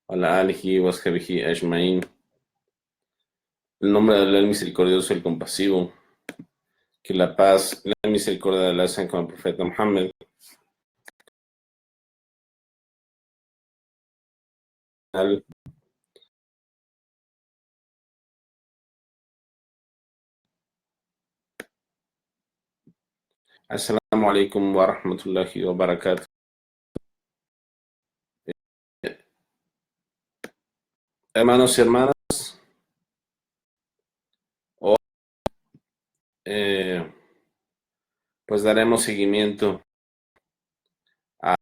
Ala alihi wa ashabihi ajmain. El nombre de Allah, el misericordioso, el compasivo. Que la paz, la misericordia de Allah sean con el profeta Muhammad. Assalamu alaikum wa rahmatullahi wa barakatuh. Hermanos y hermanas, hoy eh, pues daremos seguimiento al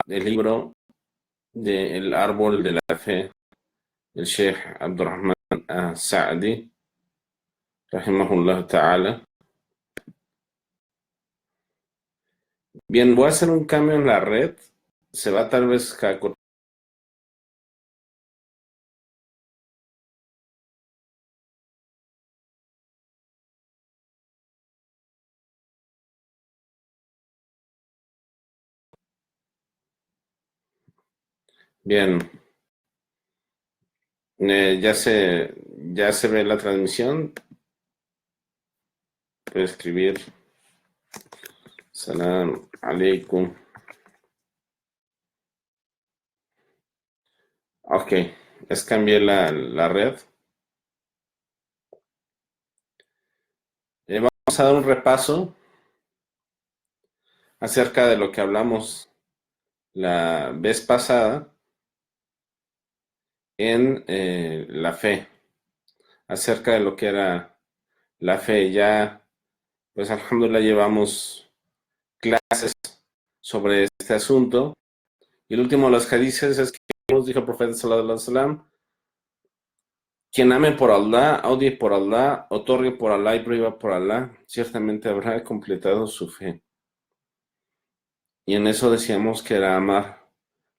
libro del árbol de la fe del Sheikh Abdurrahman Sa'di, rahimahullah ta'ala. Bien, voy a hacer un cambio en la red. Se va tal vez a cortar. Bien, ya se ve la transmisión. Puedo escribir Salam alaikum. Ok, cambié la red. Vamos a dar un repaso acerca de lo que hablamos la vez pasada en la fe, acerca de lo que era la fe. Ya, pues alhamdulillah, llevamos clases sobre este asunto. Y el último de los hadices es que nos dijo el profeta sallallahu alaihi wasallam: quien ame por Allah, odie por Allah, otorgue por Allah y prohíba por Allah, ciertamente habrá completado su fe. Y en eso decíamos que era amar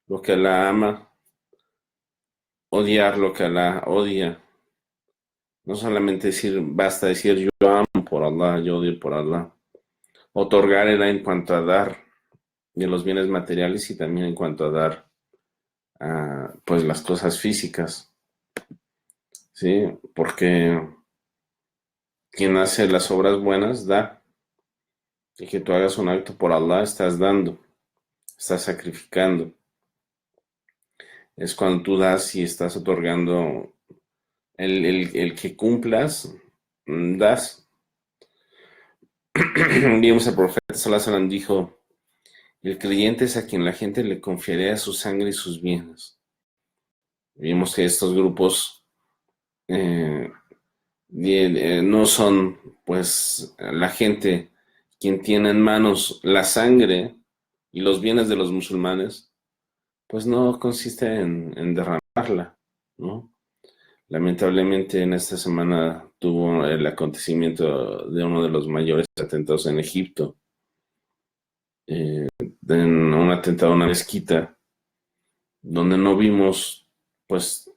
lo que Allah ama, odiar lo que Allah odia. No solamente decir, basta decir yo amo por Allah, yo odio por Allah. Otorgar era en cuanto a dar de los bienes materiales y también en cuanto a dar pues las cosas físicas. ¿Sí? Porque quien hace las obras buenas da. Y que tú hagas un acto por Allah, estás dando, estás sacrificando. Es cuando tú das y estás otorgando el que cumplas, das. Vimos el profeta sallallahu alaihi wasallam dijo: el creyente es a quien la gente le confiaría su sangre y sus bienes. Vimos que estos grupos eh, no son, pues, la gente quien tiene en manos la sangre y los bienes de los musulmanes, pues no consiste en derramarla, ¿no? Lamentablemente en esta semana tuvo el acontecimiento de uno de los mayores atentados en Egipto, en un atentado a una mezquita, donde no vimos, pues,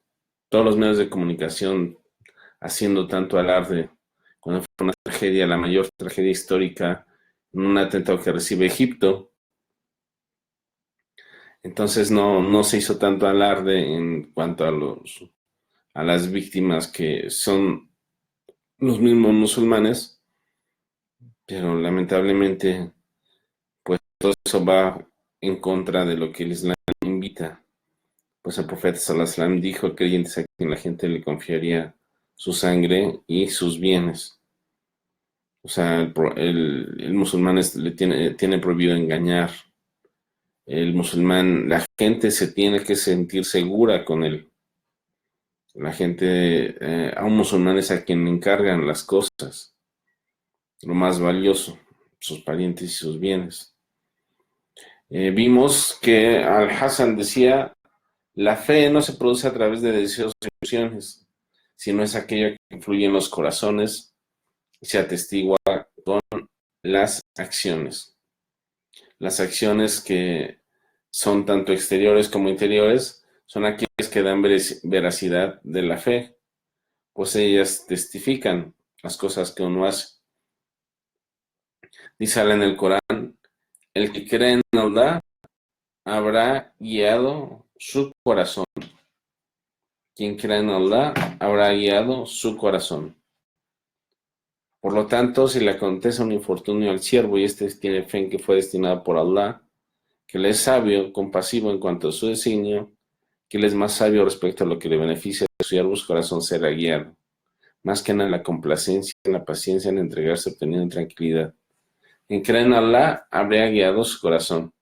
todos los medios de comunicación haciendo tanto alarde, cuando fue una tragedia, la mayor tragedia histórica, en un atentado que recibe Egipto. Entonces no se hizo tanto alarde en cuanto a las víctimas, que son los mismos musulmanes, pero lamentablemente pues todo eso va en contra de lo que el Islam invita. Pues el profeta sallallahu alaihi wasallam dijo: el creyente es a quien la gente le confiaría su sangre y sus bienes. O sea, el musulmán tiene prohibido engañar. El musulmán, la gente se tiene que sentir segura con él. La gente, a un musulmán es a quien le encargan las cosas, lo más valioso, sus parientes y sus bienes. Vimos que Al-Hassan decía: la fe no se produce a través de deseos y emociones, sino es aquella que influye en los corazones y se atestigua con las acciones. Las acciones que son tanto exteriores como interiores son aquellas que dan veracidad de la fe, pues ellas testifican las cosas que uno hace. Dice Allah en el Corán: el que cree en Allah habrá guiado su corazón. Quien crea en Allah habrá guiado su corazón. Por lo tanto, si le acontece un infortunio al siervo y éste tiene fe en que fue destinado por Allah, que le es sabio, compasivo en cuanto a su designio, que él es más sabio respecto a lo que le beneficia a su siervo, su corazón será guiado. Más que en la complacencia, en la paciencia, en entregarse obteniendo tranquilidad. Quien cree en Allah habría guiado su corazón.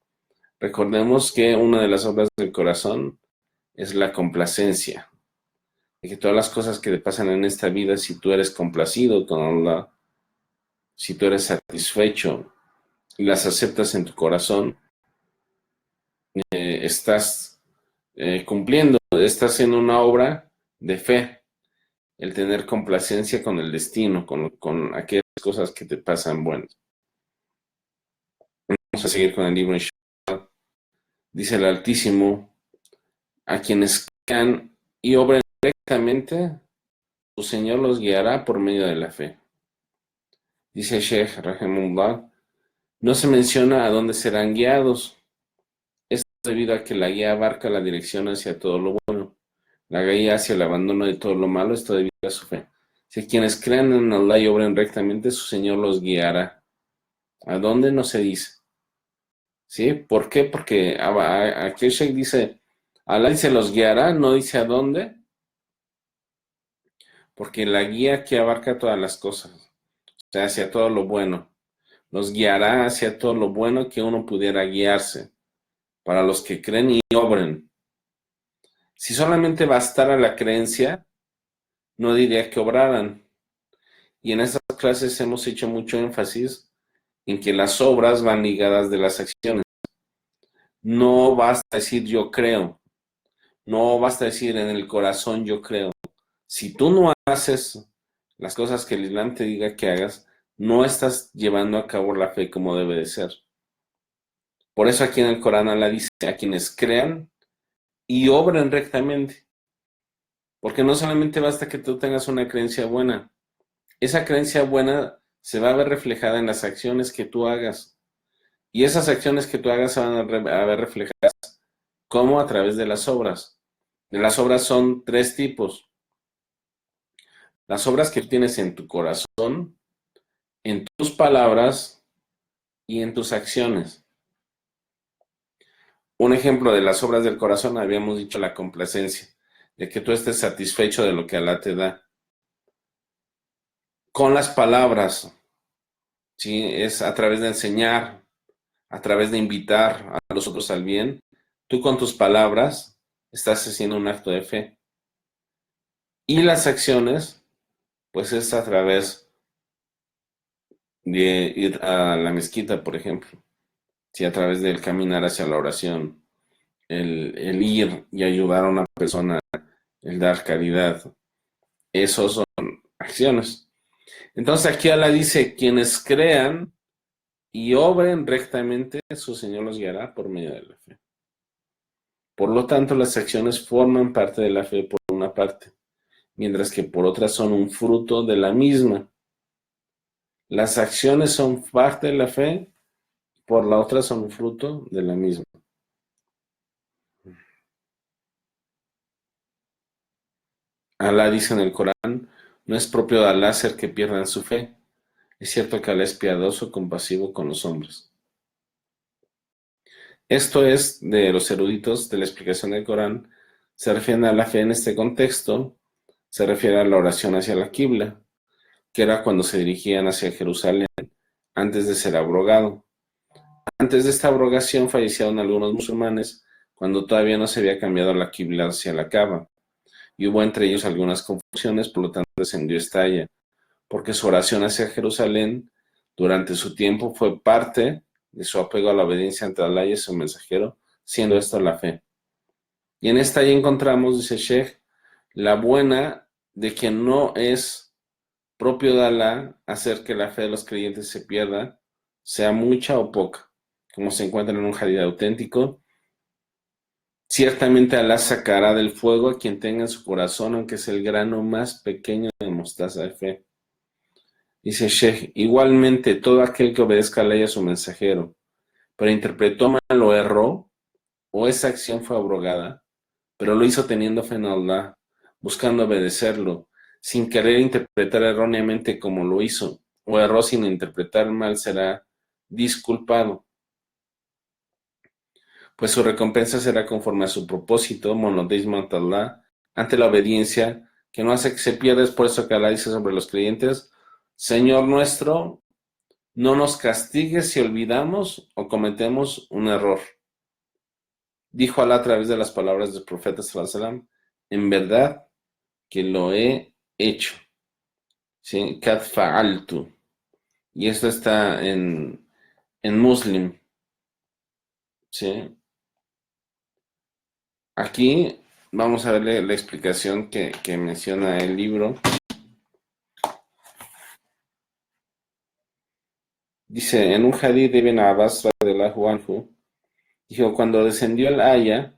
Recordemos que una de las obras del corazón es la complacencia. De que todas las cosas que te pasan en esta vida, si tú eres complacido con Allah, si tú eres satisfecho y las aceptas en tu corazón, estás cumpliendo, estás haciendo una obra de fe, el tener complacencia con el destino, con aquellas cosas que te pasan buenas. Vamos a seguir con el libro. Dice el Altísimo, a quienes crean y obren rectamente, tu Señor los guiará por medio de la fe. Dice Sheikh Rahimullah, no se menciona a dónde serán guiados. Esto es debido a que la guía abarca la dirección hacia todo lo bueno. La guía hacia el abandono de todo lo malo está debido a su fe. Si quienes crean en Allah y obren rectamente, su Señor los guiará. ¿A dónde? No se dice. ¿Sí? ¿Por qué? Porque aquí el Sheikh dice, Allah dice los guiará, no dice a dónde, porque la guía aquí abarca todas las cosas, o sea, hacia todo lo bueno. Los guiará hacia todo lo bueno que uno pudiera guiarse, para los que creen y obren. Si solamente bastara la creencia, no diría que obraran. Y en estas clases hemos hecho mucho énfasis en que las obras van ligadas de las acciones. No basta decir yo creo, no basta decir en el corazón yo creo. Si tú no haces las cosas que el Islam te diga que hagas, no estás llevando a cabo la fe como debe de ser. Por eso aquí en el Corán Allah dice a quienes crean y obren rectamente. Porque no solamente basta que tú tengas una creencia buena. Esa creencia buena se va a ver reflejada en las acciones que tú hagas. Y esas acciones que tú hagas se van a ver reflejadas como a través de las obras. De las obras son tres tipos. Las obras que tienes en tu corazón, en tus palabras y en tus acciones. Un ejemplo de las obras del corazón, habíamos dicho la complacencia, de que tú estés satisfecho de lo que Allah te da. Con las palabras, ¿sí? Es a través de enseñar, a través de invitar a los otros al bien. Tú con tus palabras estás haciendo un acto de fe. Y las acciones, pues es a través de ir a la mezquita, por ejemplo. Sí, a través del caminar hacia la oración, el ir y ayudar a una persona, el dar caridad. Esos son acciones. Entonces aquí Allah dice, quienes crean y obren rectamente, su Señor los guiará por medio de la fe. Por lo tanto, las acciones forman parte de la fe por una parte, mientras que por otra son un fruto de la misma. Las acciones son parte de la fe, por la otra son un fruto de la misma. Allah dice en el Corán, no es propio de Allah hacer que pierdan su fe. Es cierto que Allah es piadoso, compasivo con los hombres. Esto es de los eruditos de la explicación del Corán. Se refiere a la fe en este contexto, se refiere a la oración hacia la Qibla, que era cuando se dirigían hacia Jerusalén antes de ser abrogado. Antes de esta abrogación fallecieron algunos musulmanes cuando todavía no se había cambiado la Qibla hacia la Kaaba, y hubo entre ellos algunas confusiones, por lo tanto descendió esta aya, porque su oración hacia Jerusalén durante su tiempo fue parte de su apego a la obediencia ante Allah y su mensajero, siendo esto la fe. Y en esta ya encontramos, dice Sheikh, la buena de que no es propio de Allah hacer que la fe de los creyentes se pierda, sea mucha o poca, como se encuentra en un hadith auténtico. Ciertamente Allah sacará del fuego a quien tenga en su corazón, aunque es el grano más pequeño de mostaza de fe. Dice Sheikh, igualmente todo aquel que obedezca a la ley a su mensajero, pero interpretó mal o erró, o esa acción fue abrogada, pero lo hizo teniendo fe en Allah, buscando obedecerlo, sin querer interpretar erróneamente como lo hizo, o erró sin interpretar mal, será disculpado, pues su recompensa será conforme a su propósito, monoteísmo ante Allah, ante la obediencia, que no hace que se pierda. Es por eso que Allah dice sobre los creyentes: Señor nuestro, no nos castigues si olvidamos o cometemos un error. Dijo Allah a través de las palabras del profeta sallallahu alaihi wasallam: en verdad que lo he hecho. ¿Sí? Kad fa'altu. Y esto está en Muslim. ¿Sí? Aquí vamos a ver la explicación que menciona el libro. Dice, en un hadith de Ibn Abbas radhiyallahu anhu, dijo, cuando descendió el aya,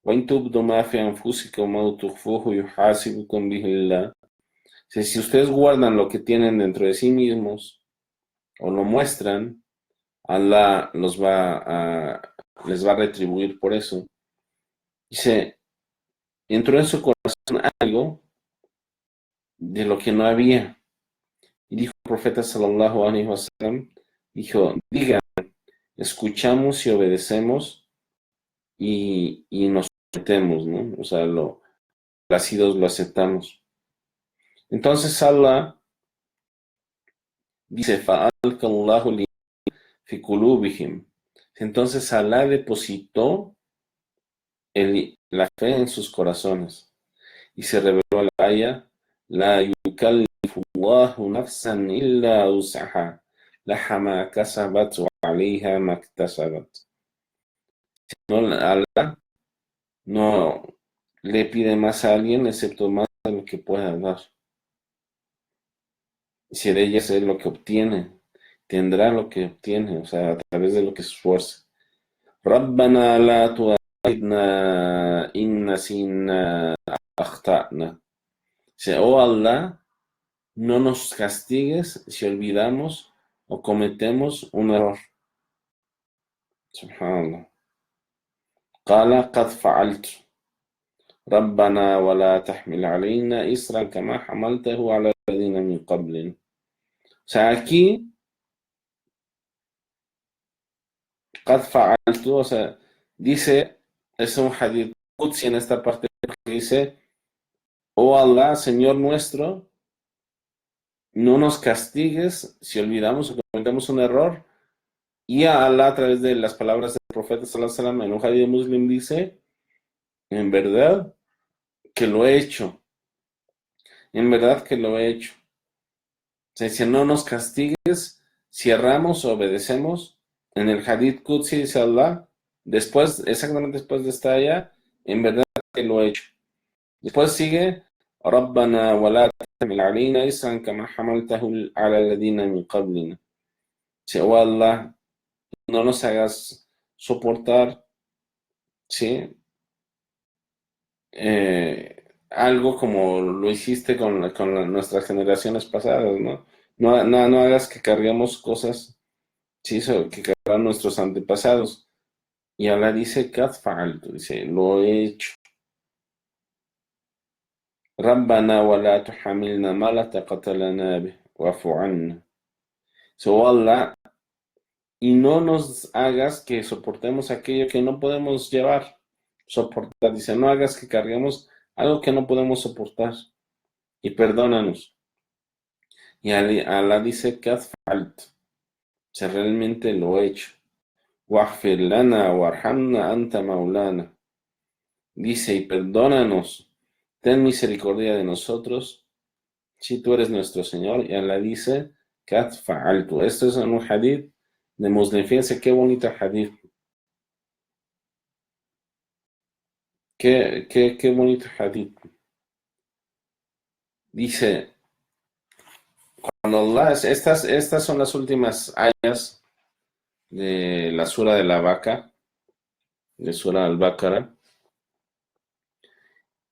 وَإِن تُبْدُوا مَا فِي أَنفُسِكُمْ أَوْ تُخْفُوهُ يُحَاسِبْكُم بِهِ اللَّهُ. Si ustedes guardan lo que tienen dentro de sí mismos o lo muestran, Allah les va a retribuir por eso. Dice, entró en su corazón algo de lo que no había. Y dijo el profeta sallallahu alaihi wasallam, digan, escuchamos y obedecemos y nos sometemos, ¿no? O sea, lo placidos lo aceptamos. Entonces Allah dice, fa'alqallahu li fi qulubihim. Entonces Allah depositó la fe en sus corazones. Y se reveló la aya, la yukallifu Allahu nafsan illa usaha, laha ma kasabat wa alayha ma iktasabat. No, Allah no le pide más a alguien excepto más de lo que pueda dar. Si de ella es lo que obtiene, tendrá lo que obtiene, o sea, a través de lo que se esfuerza. Rabbana la tu'akhidna in nasina akhta'na. Dice, oh Allah, no nos castigues si olvidamos o cometemos un error. Subhanallah. Qala qad fa'altu. ربنا ولا تحمل علينا إصرا كما حملته على الذين من قبلنا. O sea, aquí, قد فعلت, o sea, dice, es un hadith Qudsi en esta parte que dice, oh Allah, Señor nuestro, no nos castigues si olvidamos o cometemos un error. Y a Allah, a través de las palabras del profeta sallallahu alaihi wasallam, en un hadith muslim dice, en verdad que lo he hecho. En verdad que lo he hecho. O sea, dice, no nos castigues si erramos o obedecemos. En el hadith Qudsi dice Allah, después, exactamente después de esta ayah, en verdad que lo he hecho. Después sigue, ربنا ولا تحمل علينا إصرا كما حملته على الذين من قبلنا. Dice, oh Allah, no nos hagas soportar, ¿sí? Algo como lo hiciste con nuestras generaciones pasadas, ¿no? No hagas que carguemos cosas, sí, que cargaron nuestros antepasados. Y Allah dice, "Qad fa'altu", dice, lo he hecho. Rabbana wa la tuhamilna ma la taqata lana bih, wa'fu anna. So Allah, y no nos hagas que soportemos aquello que no podemos soportar. Dice, no hagas que carguemos algo que no podemos soportar. Y perdónanos. Y Allah dice, "Qad fa'altu", o sea, realmente lo he hecho. Waghfir lana warhamna anta maulana. Dice, y perdónanos, ten misericordia de nosotros, si tú eres nuestro Señor. Y Allah dice, "Qad fa'altu". Esto es en un hadith de Muslim. Fíjense qué bonito hadith. Qué bonito hadith. Dice, cuando Allah, estas son las últimas ayas de la sura de la vaca, de sura al-Baqarah.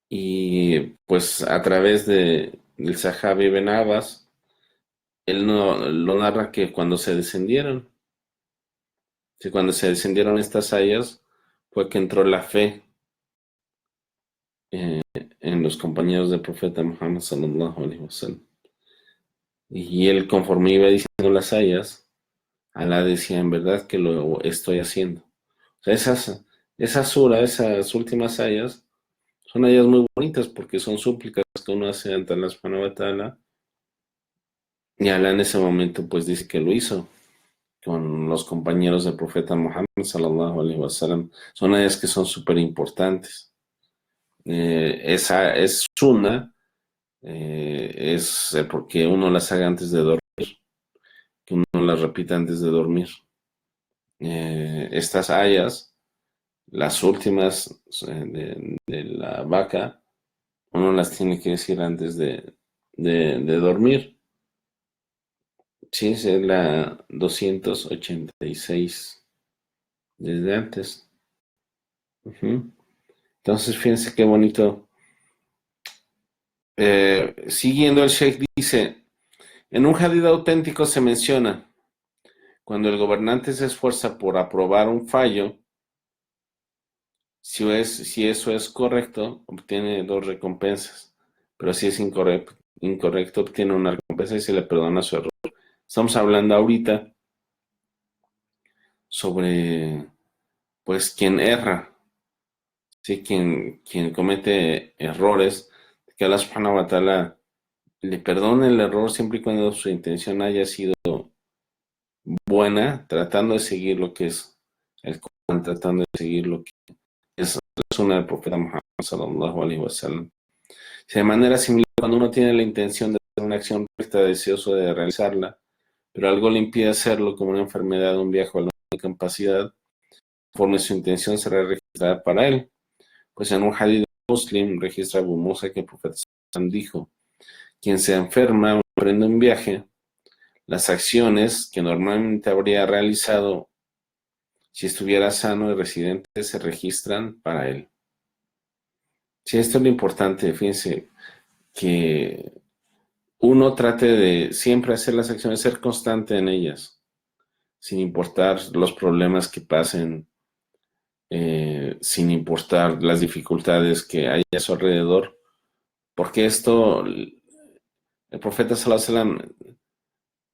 Y pues a través del Sahabi Ibn Abbas, él no, lo narra que cuando se descendieron, que cuando se descendieron estas ayas, fue que entró la fe en los compañeros del profeta Muhammad sallallahu alaihi wasallam. Y él, conforme iba diciendo las ayas, Alá decía, en verdad que lo estoy haciendo. O sea, esas sura, esas últimas ayas, son ayas muy bonitas porque son súplicas que uno hace ante Allah subhanahu wa ta'ala. Y Alá en ese momento pues dice que lo hizo con los compañeros del profeta Muhammad sallallahu alaihi wasallam. Son ayas que son súper importantes. Esa es sunna, es porque uno las haga antes de dormir, que uno las repita antes de dormir. Estas ayas, las últimas de la vaca, uno las tiene que decir antes de dormir. Sí, es la 286 desde antes. Entonces, fíjense qué bonito. Siguiendo el Sheikh dice, en un hadith auténtico se menciona, cuando el gobernante se esfuerza por aprobar un fallo, si eso es correcto, obtiene 2 recompensas, pero si es incorrecto, obtiene una recompensa y se le perdona su error. Estamos hablando ahorita sobre, pues, quien erra, ¿sí? Quien comete errores, que Allah subhanahu wa ta'ala le perdone el error siempre y cuando su intención haya sido buena, tratando de seguir lo que es el Corán, tratando de seguir lo que es la sunna del profeta Muhammad sallallahu alaihi wasallam. De manera similar, cuando uno tiene la intención de hacer una acción recta, deseoso de realizarla, pero algo le impide hacerlo, como una enfermedad, un viaje o alguna incapacidad, conforme su intención será registrada para él. Pues en un hadith muslim registra Abu Musa que el profeta dijo, quien se enferma o emprende un viaje, las acciones que normalmente habría realizado si estuviera sano y residente se registran para él. Sí, esto es lo importante, fíjense, que uno trate de siempre hacer las acciones, ser constante en ellas, sin importar los problemas que pasen, sin importar las dificultades que hay a su alrededor, porque esto, el profeta sallallahu alaihi wasallam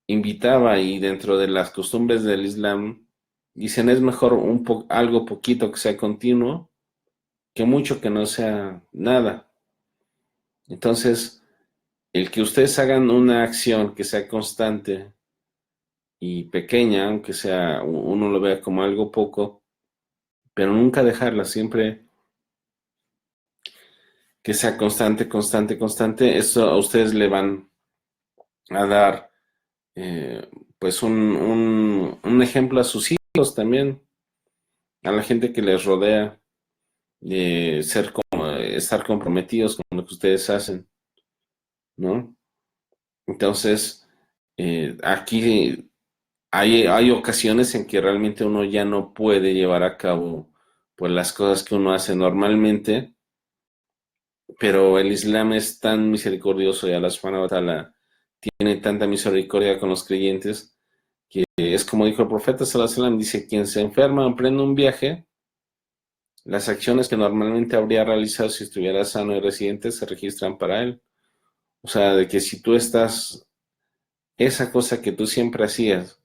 invitaba, y dentro de las costumbres del Islam, dicen es mejor algo poquito que sea continuo, que mucho que no sea nada. Entonces, el que ustedes hagan una acción que sea constante y pequeña, aunque sea uno lo vea como algo poco, pero nunca dejarla, siempre que sea constante, constante, constante, eso a ustedes le van a dar pues un ejemplo a sus hijos también, a la gente que les rodea, de estar comprometidos con lo que ustedes hacen, ¿no? Entonces, aquí hay ocasiones en que realmente uno ya no puede llevar a cabo pues las cosas que uno hace normalmente, pero el Islam es tan misericordioso y Allah subhanahu wa ta'ala tiene tanta misericordia con los creyentes que es como dijo el profeta sallallahu alaihi wasallam, dice, quien se enferma o emprende un viaje, las acciones que normalmente habría realizado si estuviera sano y residente se registran para él. O sea, de que si tú estás, esa cosa que tú siempre hacías,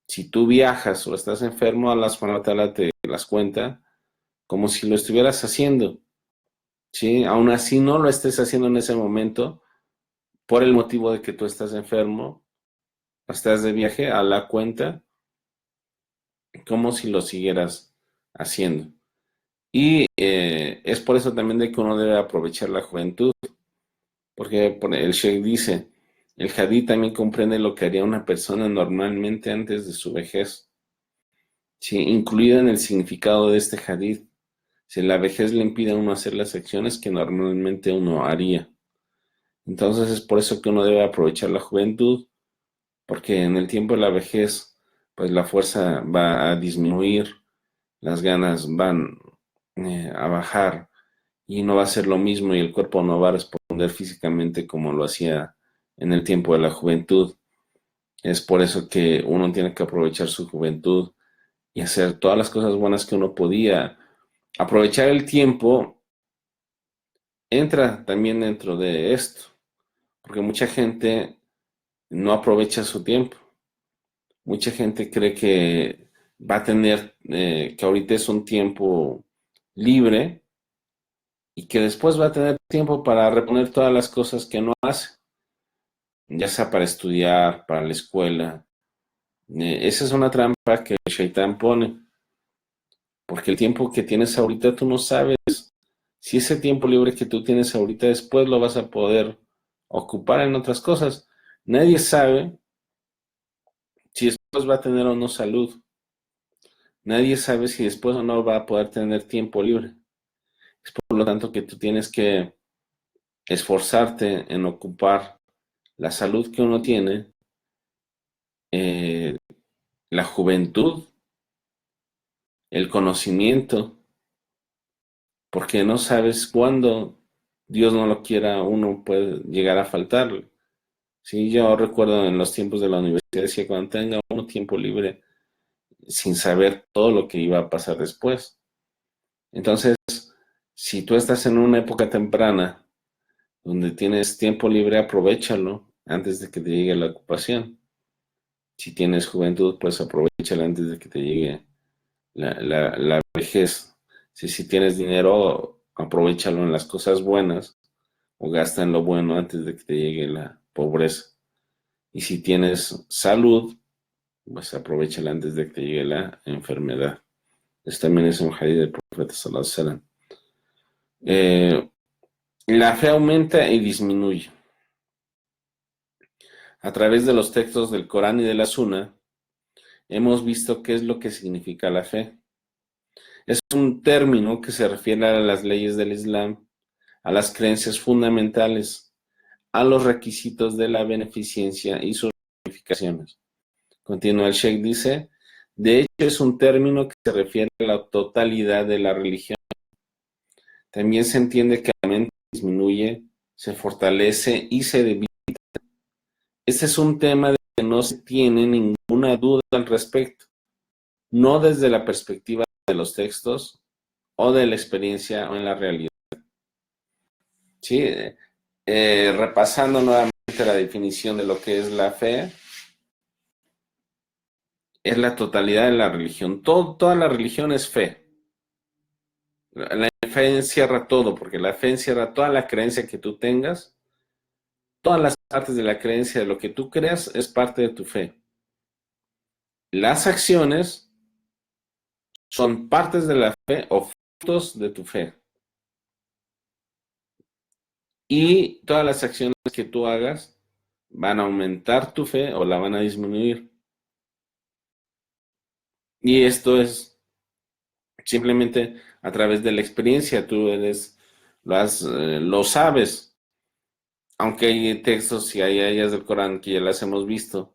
si tú viajas o estás enfermo, Allah subhanahu wa ta'ala te las cuenta como si lo estuvieras haciendo, ¿sí? Aún así no lo estés haciendo en ese momento, por el motivo de que tú estás enfermo, estás de viaje, a la cuenta, como si lo siguieras haciendo. Y es por eso también de que uno debe aprovechar la juventud, porque el Sheikh dice, el hadith también comprende lo que haría una persona normalmente antes de su vejez. Sí, incluido en el significado de este hadith, si la vejez le impide a uno hacer las acciones que normalmente uno haría. Entonces es por eso que uno debe aprovechar la juventud, porque en el tiempo de la vejez, pues la fuerza va a disminuir, las ganas van a bajar y no va a ser lo mismo y el cuerpo no va a responder físicamente como lo hacía en el tiempo de la juventud. Es por eso que uno tiene que aprovechar su juventud y hacer todas las cosas buenas que uno podía. Aprovechar el tiempo entra también dentro de esto, porque mucha gente no aprovecha su tiempo. Mucha gente cree que va a tener, que ahorita es un tiempo libre y que después va a tener tiempo para reponer todas las cosas que no hace, ya sea para estudiar, para la escuela. Esa es una trampa que el Shaitán pone, porque el tiempo que tienes ahorita tú no sabes si ese tiempo libre que tú tienes ahorita después lo vas a poder ocupar en otras cosas. Nadie sabe si después va a tener o no salud. Nadie sabe si después o no va a poder tener tiempo libre. Es por lo tanto que tú tienes que esforzarte en ocupar la salud que uno tiene, eh, la juventud, el conocimiento, porque no sabes cuándo, Dios no lo quiera, uno puede llegar a faltarle. Sí, yo recuerdo en los tiempos de la universidad, decía, cuando tenga uno tiempo libre, sin saber todo lo que iba a pasar después. Entonces, si tú estás en una época temprana, donde tienes tiempo libre, aprovéchalo antes de que te llegue la ocupación. Si tienes juventud, pues aprovéchala antes de que te llegue la vejez. Si tienes dinero, aprovéchalo en las cosas buenas o gasta en lo bueno antes de que te llegue la pobreza. Y si tienes salud, pues aprovéchala antes de que te llegue la enfermedad. Esto también es un hadith del profeta sallallahu alaihi wasallam. La fe aumenta y disminuye. A través de los textos del Corán y de la Sunna, hemos visto qué es lo que significa la fe. Es un término que se refiere a las leyes del Islam, a las creencias fundamentales, a los requisitos de la beneficencia y sus ramificaciones. Continúa el Sheikh, dice, de hecho es un término que se refiere a la totalidad de la religión. También se entiende que la mente disminuye, se fortalece y se debilita. Este es un tema de que no se tiene ninguna duda al respecto, no desde la perspectiva de los textos o de la experiencia o en la realidad. Sí, repasando nuevamente la definición de lo que es la fe, es la totalidad de la religión. Toda la religión es fe. La fe encierra todo, porque la fe encierra toda la creencia que tú tengas, todas las partes de la creencia de lo que tú creas es parte de tu fe. Las acciones son partes de la fe o frutos de tu fe. Y todas las acciones que tú hagas van a aumentar tu fe o la van a disminuir. Y esto es simplemente a través de la experiencia. Tú lo sabes. Aunque hay textos y hay ayas del Corán que ya las hemos visto.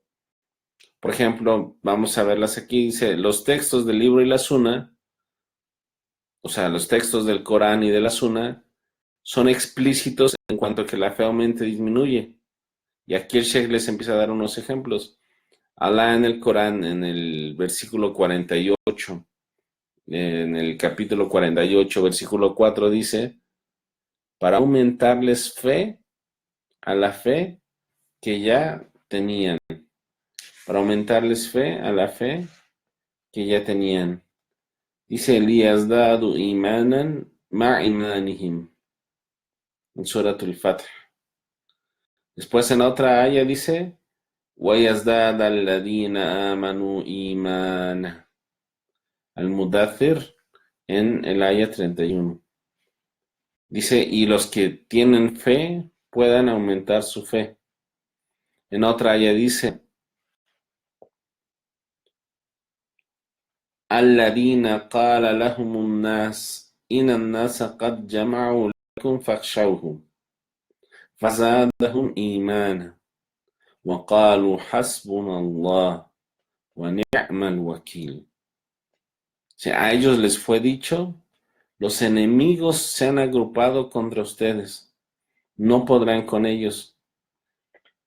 Por ejemplo, vamos a verlas aquí. Dice, los textos del libro y la Sunna, o sea, los textos del Corán y de la Sunna, son explícitos en cuanto a que la fe aumenta y disminuye. Y aquí el Sheikh les empieza a dar unos ejemplos. Alá en el Corán, en el versículo 48, en el capítulo 48, versículo 4, dice, para aumentarles fe a la fe que ya tenían. Para aumentarles fe a la fe que ya tenían. Dice Elías, dadu imanan ma imanihim, en Suratul Fath. Después en otra aya dice, وَيَزْدَادَ الَّذِينَ آمَنُوا إِيمَانًا. Al-Mudathir en el aya 31. Dice, y los que tienen fe puedan aumentar su fe. En otra aya dice, الَّذِينَ قَالَ لَهُمُ النَّاسُ إِنَّ النَّاسَ قَدْ جَمَعُوا لَكُمْ فَاخْشَوْهُمْ فَزَادَهُمْ إِيمَانًا وَقَالُوا حَسْبُنَا اللَّهُ وَنِعْمَ الْوَكِيلُ. O sea, a ellos les fue dicho, los enemigos se han agrupado contra ustedes, no podrán con ellos.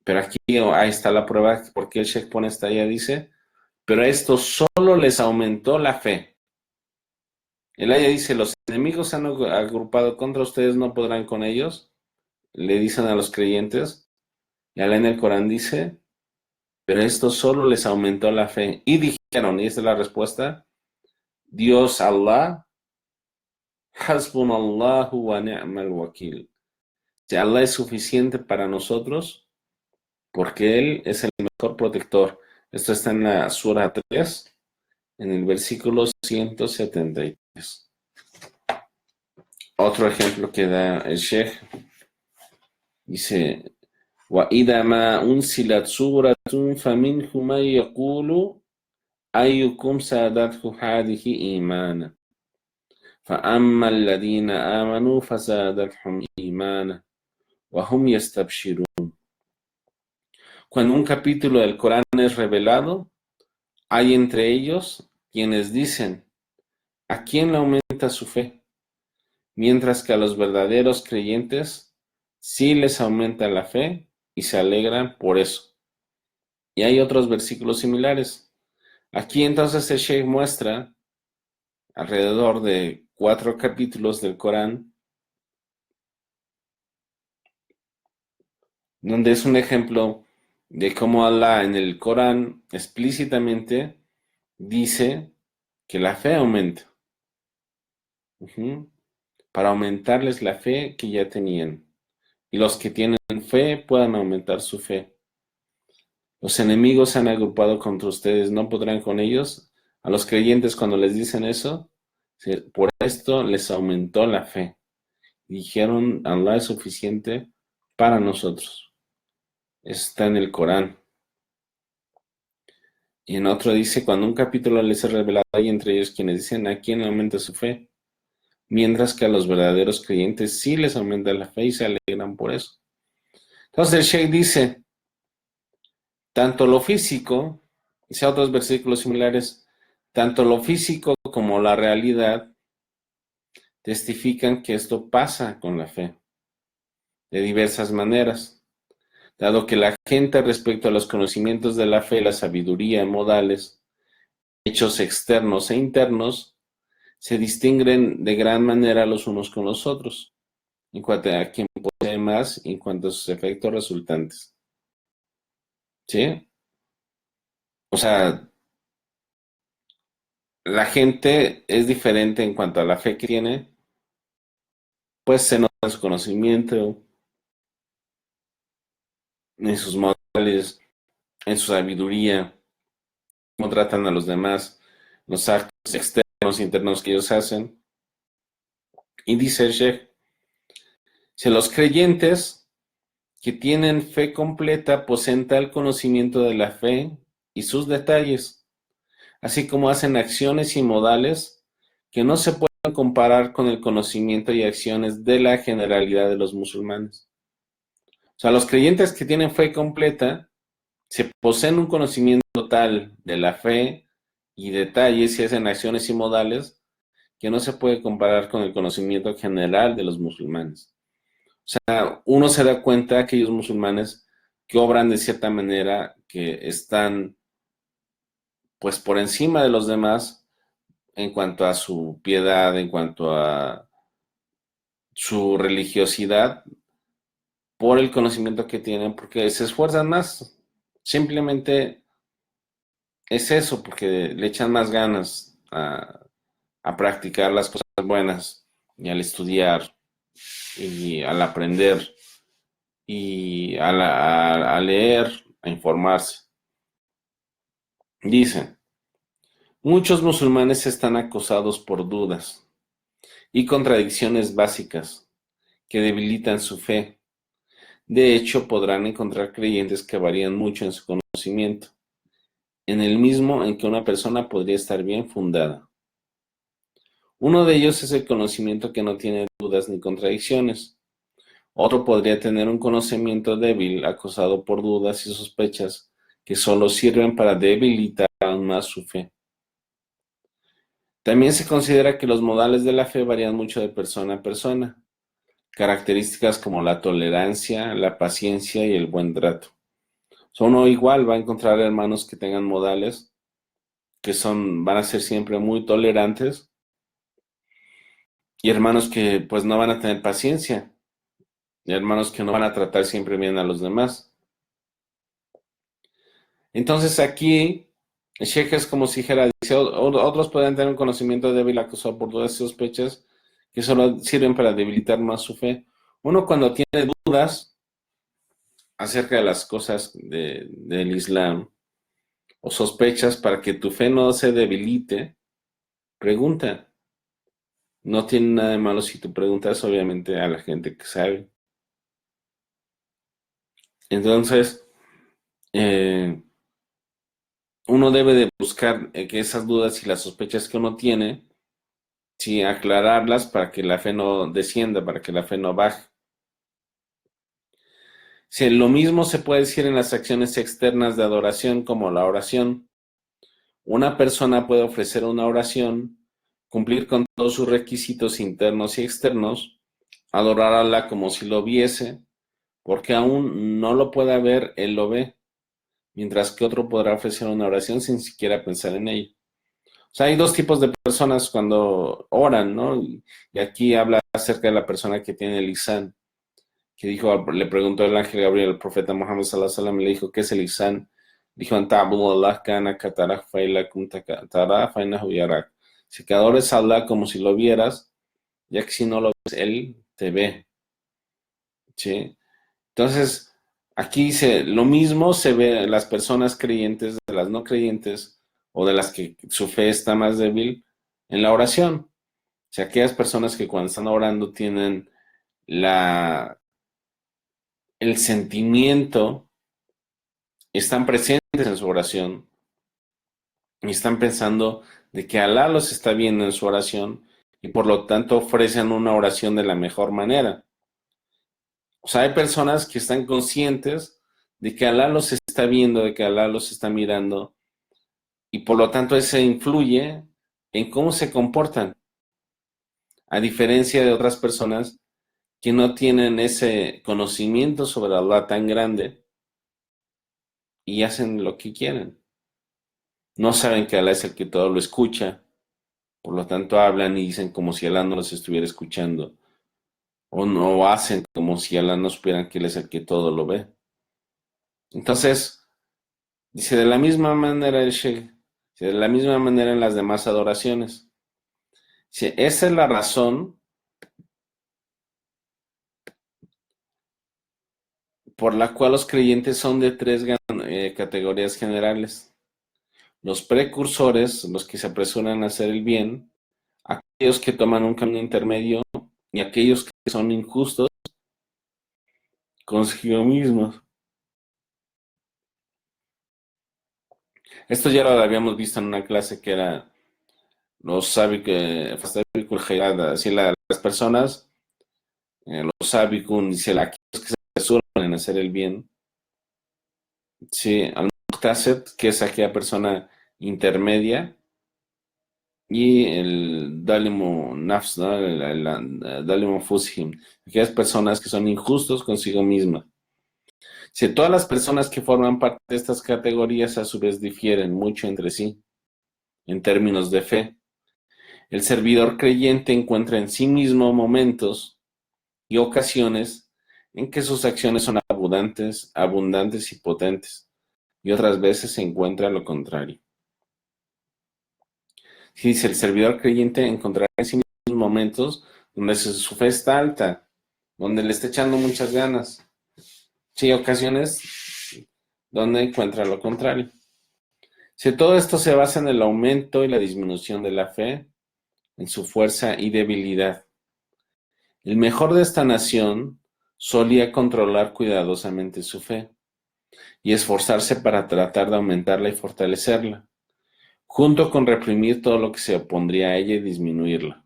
Pero aquí ahí está la prueba, porque el Sheikh pone esta ya dice, pero esto solo les aumentó la fe. El aya dice, los enemigos se han agrupado contra ustedes, no podrán con ellos. Le dicen a los creyentes. Y Allah en el Corán dice, pero esto solo les aumentó la fe. Y dijeron, y esta es la respuesta, Dios Allah, Hasbunallahu wa ni'mal wakil. Si Allah es suficiente para nosotros, porque Él es el mejor protector. Esto está en la Sura 3, en el versículo 173. Otro ejemplo que da el Sheikh, dice, وَإِذَا مَا أُنْزِلَتْ سُورَةٌ فَمِنْهُمْ مَنْ يَقُولُ أَيُّكُمْ زَادَتْهُ هَٰذِهِ إِيمَانًا فَأَمَّا الَّذِينَ آمَنُوا فَزَادَتْهُمْ إِيمَانًا وَهُمْ يَسْتَبْشِرُونَ. Cuando un capítulo del Corán es revelado, hay entre ellos quienes dicen, ¿a quién le aumenta su fe? Mientras que a los verdaderos creyentes sí les aumenta la fe y se alegran por eso. Y hay otros versículos similares. Aquí entonces el Sheikh muestra alrededor de 4 capítulos del Corán, donde es un ejemplo de cómo Allah en el Corán explícitamente dice que la fe aumenta. Para aumentarles la fe que ya tenían. Y los que tienen fe puedan aumentar su fe. Los enemigos se han agrupado contra ustedes, no podrán con ellos. A los creyentes cuando les dicen eso, por esto les aumentó la fe. Dijeron, Allah es suficiente para nosotros. Está en el Corán. Y en otro dice, cuando un capítulo les es revelado, hay entre ellos quienes dicen, ¿a quién aumenta su fe? Mientras que a los verdaderos creyentes sí les aumenta la fe y se alegran por eso. Entonces el Sheikh dice, tanto lo físico, dice otros versículos similares, tanto lo físico como la realidad testifican que esto pasa con la fe, de diversas maneras, dado que la gente respecto a los conocimientos de la fe, la sabiduría, modales, hechos externos e internos, se distinguen de gran manera los unos con los otros, en cuanto a quien posee más y en cuanto a sus efectos resultantes. ¿Sí? O sea, la gente es diferente en cuanto a la fe que tiene, pues se nota en su conocimiento, en sus modales, en su sabiduría, cómo tratan a los demás, los actos externos e internos que ellos hacen. Y dice el Sheikh, si los creyentes que tienen fe completa poseen tal conocimiento de la fe y sus detalles, así como hacen acciones y modales que no se pueden comparar con el conocimiento y acciones de la generalidad de los musulmanes. O sea, los creyentes que tienen fe completa se poseen un conocimiento tal de la fe y detalles y hacen acciones y modales que no se puede comparar con el conocimiento general de los musulmanes. O sea, uno se da cuenta de aquellos musulmanes que obran de cierta manera, que están pues por encima de los demás en cuanto a su piedad, en cuanto a su religiosidad, por el conocimiento que tienen, porque se esfuerzan más. Simplemente es eso, porque le echan más ganas a practicar las cosas buenas y al estudiar y al aprender y a leer, a informarse. Dice, muchos musulmanes están acosados por dudas y contradicciones básicas que debilitan su fe. De hecho, podrán encontrar creyentes que varían mucho en su conocimiento, en el mismo en que una persona podría estar bien fundada. Uno de ellos es el conocimiento que no tiene dudas ni contradicciones. Otro podría tener un conocimiento débil, acosado por dudas y sospechas que solo sirven para debilitar aún más su fe. También se considera que los modales de la fe varían mucho de persona a persona. Características como la tolerancia, la paciencia y el buen trato. Uno igual va a encontrar hermanos que tengan modales que van a ser siempre muy tolerantes, y hermanos que pues no van a tener paciencia, y hermanos que no van a tratar siempre bien a los demás. Entonces aquí el Sheikh es como si dijera, dice, otros pueden tener un conocimiento débil acusado por dudas y sospechas que solo sirven para debilitar más su fe. Uno cuando tiene dudas acerca de las cosas del Islam o sospechas para que tu fe no se debilite, pregunta. No tiene nada de malo si tú preguntas, obviamente, a la gente que sabe. Entonces, eh, uno debe de buscar que esas dudas y las sospechas que uno tiene, sí, aclararlas para que la fe no descienda, para que la fe no baje. Sí, lo mismo se puede decir en las acciones externas de adoración como la oración. Una persona puede ofrecer una oración, cumplir con todos sus requisitos internos y externos, adorar a Allah como si lo viese, porque aún no lo pueda ver, él lo ve, mientras que otro podrá ofrecer una oración sin siquiera pensar en ello. O sea, hay dos tipos de personas cuando oran, ¿no? Y aquí habla acerca de la persona que tiene el ihsan, que dijo, le preguntó el ángel Gabriel al profeta Muhammad sallallahu alaihi wasallam, le dijo, ¿qué es el ihsan? Dijo, Allah kana katarah fa ila kunta katarah fa innahu yarak. Si que adores a Allah como si lo vieras, ya que si no lo ves, él te ve, ¿sí? Entonces, aquí dice, lo mismo se ve en las personas creyentes de las no creyentes o de las que su fe está más débil en la oración. O sea, aquellas personas que cuando están orando tienen la, el sentimiento, están presentes en su oración y están pensando de que Alá los está viendo en su oración y por lo tanto ofrecen una oración de la mejor manera. O sea, hay personas que están conscientes de que Alá los está viendo, de que Alá los está mirando, y por lo tanto eso influye en cómo se comportan, a diferencia de otras personas que no tienen ese conocimiento sobre Allah tan grande y hacen lo que quieren. No saben que Alá es el que todo lo escucha, por lo tanto hablan y dicen como si Alá no los estuviera escuchando, o no hacen como si Alá no supieran que Él es el que todo lo ve. Entonces, dice, de la misma manera el Sheikh, de la misma manera en las demás adoraciones. Dice, esa es la razón por la cual los creyentes son de tres categorías generales. Los precursores, los que se apresuran a hacer el bien, aquellos que toman un camino intermedio y aquellos que son injustos consigo mismos. Esto ya lo habíamos visto en una clase que era los así las personas, los sabikun, dice aquellos que se apresuran en hacer el bien. Sí, al-Muqtasid, que es aquella persona intermedia, y el Dalimu Nafs, ¿no? El Dalimu Fushim, aquellas personas que son injustos consigo mismas. Si todas las personas que forman parte de estas categorías a su vez difieren mucho entre sí en términos de fe, el servidor creyente encuentra en sí mismo momentos y ocasiones en que sus acciones son abundantes y potentes, y otras veces se encuentra lo contrario. Si dice el servidor creyente encontrará en sí mismos momentos donde su fe está alta, donde le está echando muchas ganas. Sí, ocasiones donde encuentra lo contrario. Si todo esto se basa en el aumento y la disminución de la fe, en su fuerza y debilidad. El mejor de esta nación solía controlar cuidadosamente su fe y esforzarse para tratar de aumentarla y fortalecerla, junto con reprimir todo lo que se opondría a ella y disminuirla.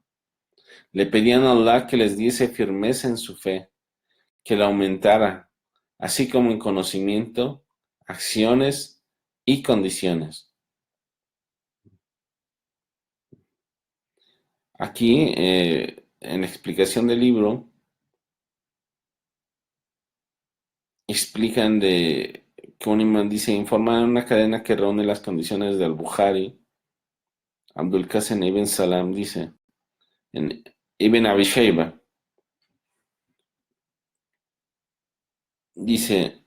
Le pedían a Allah que les diese firmeza en su fe, que la aumentara, así como en conocimiento, acciones y condiciones. Aquí, en la explicación del libro, explican de que un imán dice, informar una cadena que reúne las condiciones del Bukhari. Abdul Qasim ibn Salam dice, en Ibn Abi Shayba dice,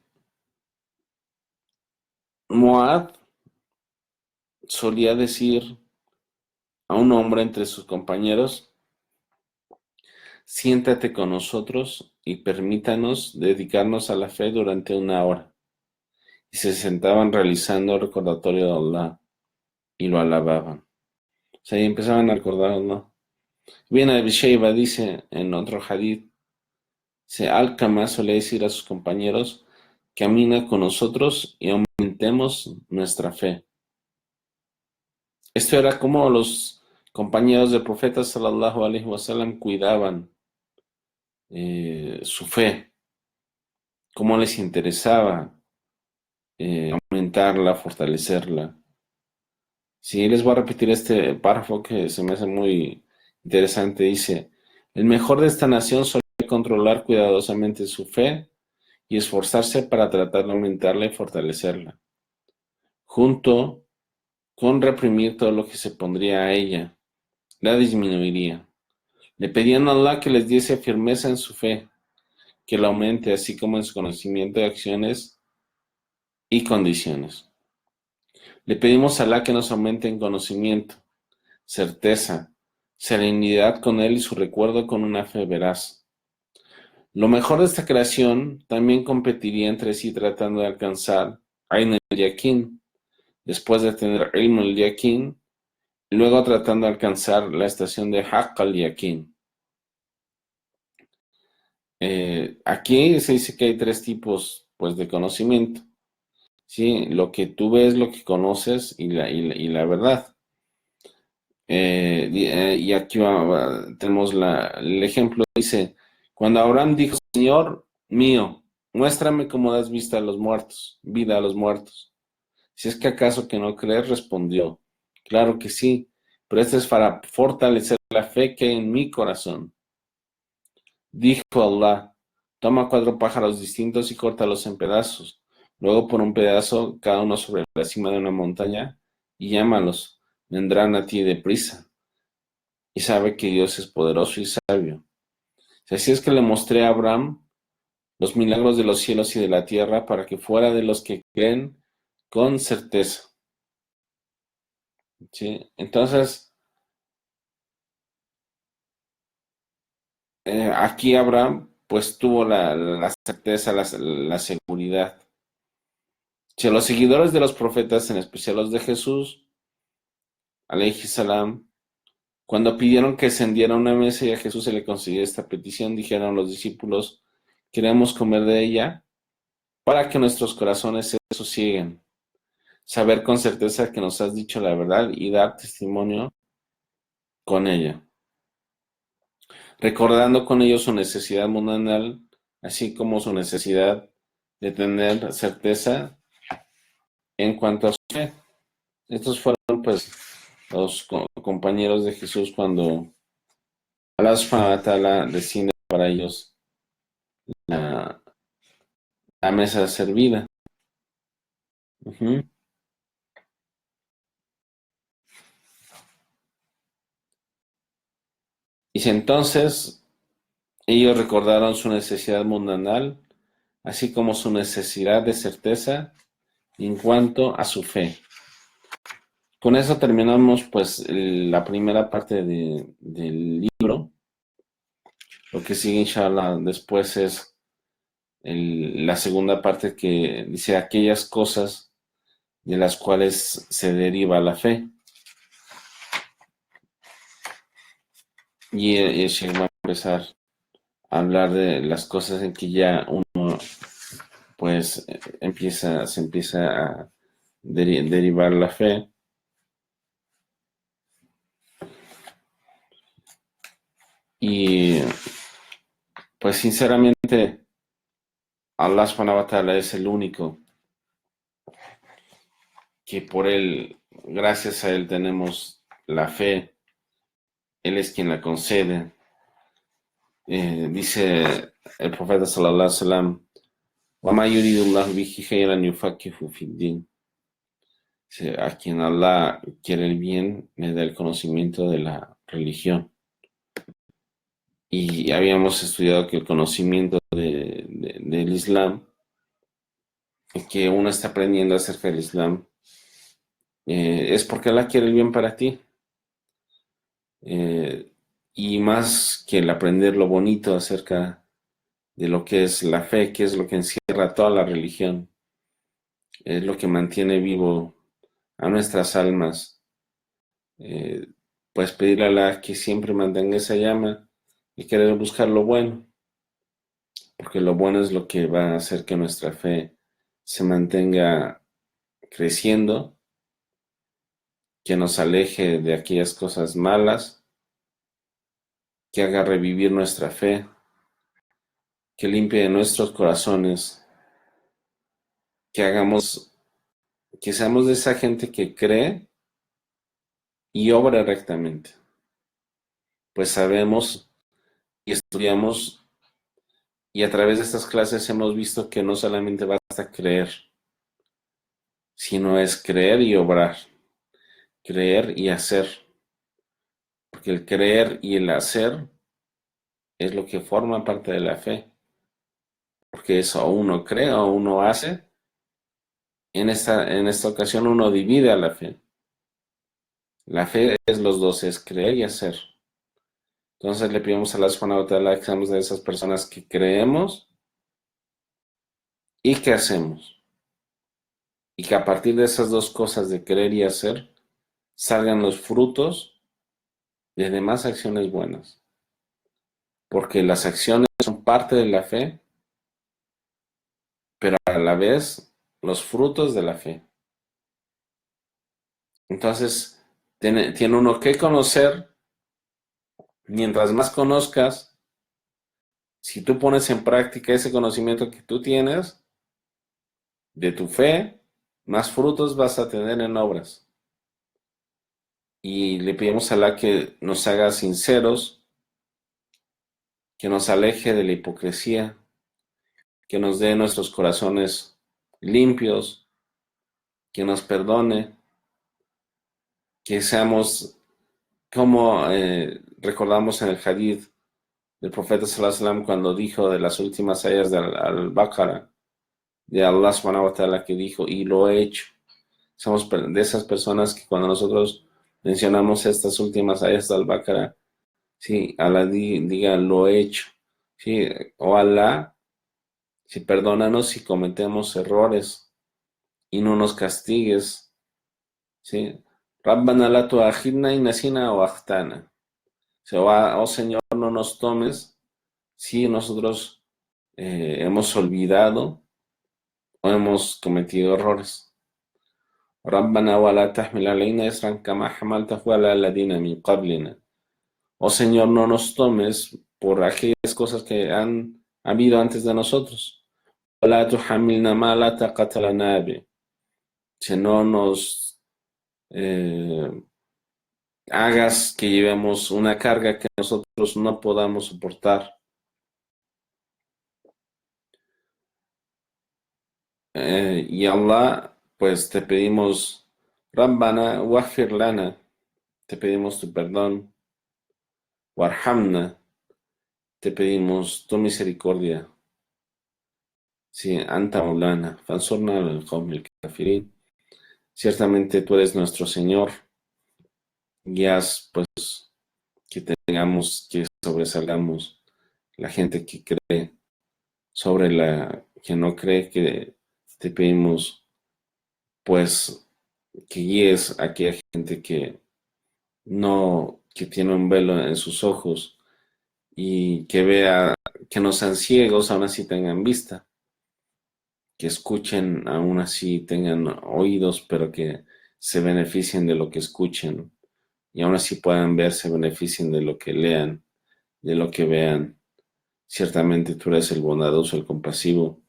Muad solía decir a un hombre entre sus compañeros, siéntate con nosotros y permítanos dedicarnos a la fe durante 1 hora. Y se sentaban realizando el recordatorio de Allah y lo alababan. O sea, y empezaban a recordar a Allah. Bien, Abi Shayba dice en otro hadith, Al-Kama solía decir a sus compañeros, camina con nosotros y aumentemos nuestra fe. Esto era como los compañeros del profeta sallallahu alaihi wasallam cuidaban su fe, cómo les interesaba aumentarla, fortalecerla. Sí, les voy a repetir este párrafo que se me hace muy interesante. Dice, el mejor de esta nación solía controlar cuidadosamente su fe y esforzarse para tratar de aumentarla y fortalecerla, junto con reprimir todo lo que se pondría a ella, la disminuiría. Le pedían a Allah que les diese firmeza en su fe, que la aumente, así como en su conocimiento de acciones y condiciones. Le pedimos a Allah que nos aumente en conocimiento, certeza, serenidad con Él y su recuerdo con una fe veraz. Lo mejor de esta creación también competiría entre sí tratando de alcanzar Ain el-Yaqin, después de tener Ilm el-Yaqin, y luego tratando de alcanzar la estación de Haqq al-Yaqin. Aquí se dice que hay 3 tipos pues, de conocimiento. ¿Sí? Lo que tú ves, lo que conoces y la verdad. Y aquí tenemos el ejemplo, dice, cuando Abraham dijo, Señor mío, muéstrame cómo das vista a los muertos, vida a los muertos. Si es que acaso que no crees, respondió, claro que sí, pero esto es para fortalecer la fe que hay en mi corazón. Dijo Allah, toma 4 pájaros distintos y córtalos en pedazos, luego pon un pedazo cada uno sobre la cima de una montaña y llámalos, vendrán a ti deprisa. Y sabe que Dios es poderoso y sabio. Así es que le mostré a Abraham los milagros de los cielos y de la tierra para que fuera de los que creen con certeza. ¿Sí? Entonces, aquí Abraham pues tuvo la certeza, la seguridad. Si a los seguidores de los profetas, en especial los de Jesús, alayhi salam, cuando pidieron que encendiera una mesa y a Jesús se le concedió esta petición, dijeron los discípulos, queremos comer de ella para que nuestros corazones se sosieguen, saber con certeza que nos has dicho la verdad y dar testimonio con ella, recordando con ello su necesidad mundanal, así como su necesidad de tener certeza en cuanto a su fe. Estos fueron pues los compañeros de Jesús cuando Allah subhanahu wa ta'ala desciende para ellos la, la mesa servida. Uh-huh. Y entonces ellos recordaron su necesidad mundanal, así como su necesidad de certeza en cuanto a su fe. Con eso terminamos pues la primera parte del libro. Lo que sigue, inshallah, después es la segunda parte que dice aquellas cosas de las cuales se deriva la fe. Y el Sheikh va a empezar a hablar de las cosas en que ya uno pues se empieza a derivar la fe. Y pues sinceramente Allah subhanahu wa ta'ala es el único que por él, gracias a él tenemos la fe, él es quien la concede. Dice el profeta sallallahu alaihi wasallam, وَمَا يُرِيدُ اللَّهُ بِهِ خَيْرًا يُفَقِّهُ فِي الدِّينِ. A quien Allah quiere el bien, le da el conocimiento de la religión. y habíamos estudiado que el conocimiento del Islam, que uno está aprendiendo acerca del Islam, es porque Allah quiere el bien para ti. Eh, y más que el aprender lo bonito acerca de lo que es la fe, que es lo que encierra toda la religión, es lo que mantiene vivo a nuestras almas, eh, pues pedirle a Allah que siempre mantenga esa llama y querer buscar lo bueno, porque lo bueno es lo que va a hacer que nuestra fe se mantenga creciendo, que nos aleje de aquellas cosas malas, que haga revivir nuestra fe, que limpie nuestros corazones, que hagamos, que seamos de esa gente que cree y obra rectamente. Pues sabemos y estudiamos y a través de estas clases hemos visto que no solamente basta creer, sino es creer y obrar, creer y hacer, porque el creer y el hacer es lo que forma parte de la fe, porque eso o uno cree o uno hace. En esta ocasión uno divide a la fe. La fe es los dos, es creer y hacer. Entonces le pedimos a Allah subhanahu wa ta'ala que seamos de esas personas que creemos y que hacemos. Y que a partir de esas dos cosas de creer y hacer salgan los frutos de demás acciones buenas. Porque las acciones son parte de la fe, pero a la vez los frutos de la fe. Entonces, tiene uno que conocer. Mientras más conozcas, si tú pones en práctica ese conocimiento que tú tienes de tu fe, más frutos vas a tener en obras. Y le pedimos a Allah que nos haga sinceros, que nos aleje de la hipocresía, que nos dé nuestros corazones limpios, que nos perdone, que seamos como recordamos en el hadith del profeta sallallahu alaihi wasallam cuando dijo de las últimas ayas del Al-Baqarah, de Allah subhanahu wa ta'ala, que dijo, y lo he hecho. Somos de esas personas que cuando nosotros mencionamos estas últimas ayas del Al-Baqarah, sí, Allah diga, lo he hecho. Sí, o Allah, si perdónanos si cometemos errores y no nos castigues. Sí. Rabbana la tu'akhidna in nasina o akhtana. Oh Señor, no nos tomes si nosotros hemos olvidado o hemos cometido errores. Rabbana wa la tahmil alayna isran kama hamaltahu ala alladhina min qablina. Oh Señor, no nos tomes por aquellas cosas que han habido antes de nosotros. Wa la tuhammilna ma la taqata lana bih. Si no nos hagas que llevemos una carga que nosotros no podamos soportar. Y Allah, pues te pedimos, Rabbana waghfir lana, te pedimos tu perdón, warhamna, te pedimos tu misericordia. Sí, anta maulana, fansurna al qawmil kafirin. Ciertamente tú eres nuestro Señor, y haz pues que tengamos, que sobresalgamos la gente que cree sobre la que no cree, que te pedimos pues que guíes a aquella gente que no, que tiene un velo en sus ojos y que vea, que no sean ciegos, aún así tengan vista, que escuchen, aún así tengan oídos, pero que se beneficien de lo que escuchen y aún así puedan ver, se beneficien de lo que lean, de lo que vean. Ciertamente tú eres el bondadoso, el compasivo.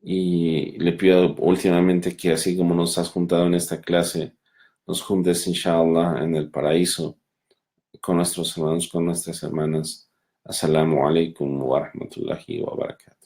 Y le pido últimamente que así como nos has juntado en esta clase, nos juntes, inshallah, en el paraíso, con nuestros hermanos, con nuestras hermanas. Assalamu alaikum wa rahmatullahi wa barakatuh.